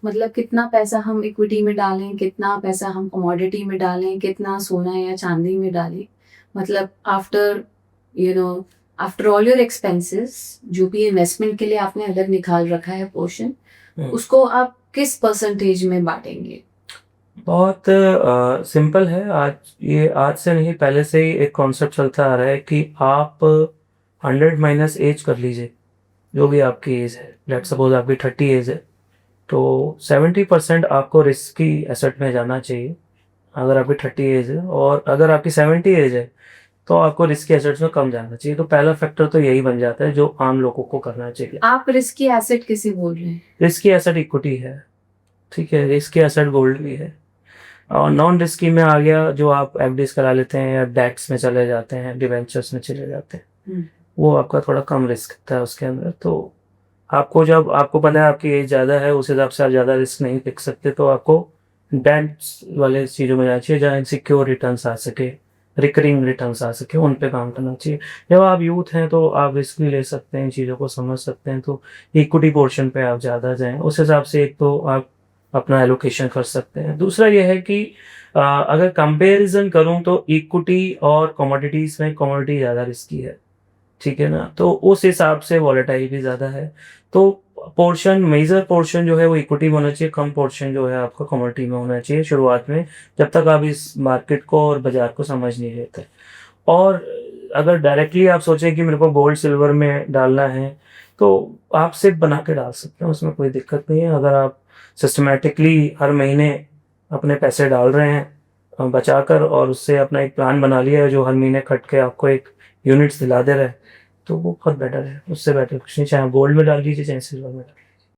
मतलब कितना पैसा हम इक्विटी में डालें, कितना पैसा हम कमोडिटी में डालें, कितना सोना या चांदी में डालें, मतलब after you know after all your expenses, जो भी इन्वेस्टमेंट के लिए आपने अगर निकाल रखा है पोर्शन, उसको आप किस परसेंटेज में बांटेंगे? बहुत सिंपल है। आज से नहीं, पहले से ही एक कॉन्सेप्ट चलता आ रहा है कि आप 100 - एज कर लीजिए, जो भी आपकी एज है। लेट सपोज आपकी 30 एज है, तो 70% आपको रिस्की एसेट में जाना चाहिए अगर आपकी 30 एज है। और अगर आपकी 70 एज है तो आपको रिस्की एसेट्स में कम जाना चाहिए। तो पहला फैक्टर तो यही बन जाता है जो आम लोगों को करना चाहिए। आप रिस्की एसेट किसे बोल रहे हैं? रिस्की एसेट इक्विटी है, ठीक है। रिस्की एसेट गोल्ड भी है। और नॉन रिस्की में आ गया जो आप एफडीज करा लेते हैं या डेट्स में चले जाते हैं, डिवेंचर्स में चले जाते हैं। वो आपका थोड़ा कम रिस्क होता है उसके अंदर। तो आपको, जब आपको पता है आपकी एज ज़्यादा है, उस हिसाब से आप ज़्यादा रिस्क नहीं पिक सकते, तो आपको डेट्स वाले चीज़ों में जाना चाहिए जहाँ सिक्योर रिटर्न्स आ सके, रिकरिंग रिटर्न्स आ सके, उन पे काम करना चाहिए। जब आप यूथ हैं तो आप रिस्क भी ले सकते हैं, चीज़ों को समझ सकते हैं, तो इक्विटी पोर्शन पे आप ज़्यादा जाएं। उस हिसाब से एक तो आप अपना एलोकेशन कर सकते हैं। दूसरा ये है कि अगर कंपैरिजन करूं तो इक्विटी और कमोडिटीज में कमोडिटी ज़्यादा रिस्की है, ठीक है ना। तो उस हिसाब से वॉलेटाइल भी ज़्यादा है। तो पोर्शन, मेजर पोर्शन जो है वो इक्विटी में होना चाहिए, कम पोर्शन जो है आपका कमोडिटी में होना चाहिए शुरुआत में, जब तक आप इस मार्केट को और बाजार को समझ नहीं लेते। और अगर डायरेक्टली आप सोचें कि मेरे को गोल्ड सिल्वर में डालना है, तो आप सिर्फ बना के डाल सकते हैं, उसमें कोई दिक्कत नहीं है। अगर आप सिस्टमेटिकली हर महीने अपने पैसे डाल रहे हैं बचाकर, और उससे अपना एक प्लान बना लिया है जो हर महीने कट के आपको एक यूनिट्स दिला दे रहा है, तो वो बहुत बेटर है। उससे बेटर कुछ नहीं, चाहे गोल्ड में डाल लीजिए चाहे सिल्वर में डाल लीजिए।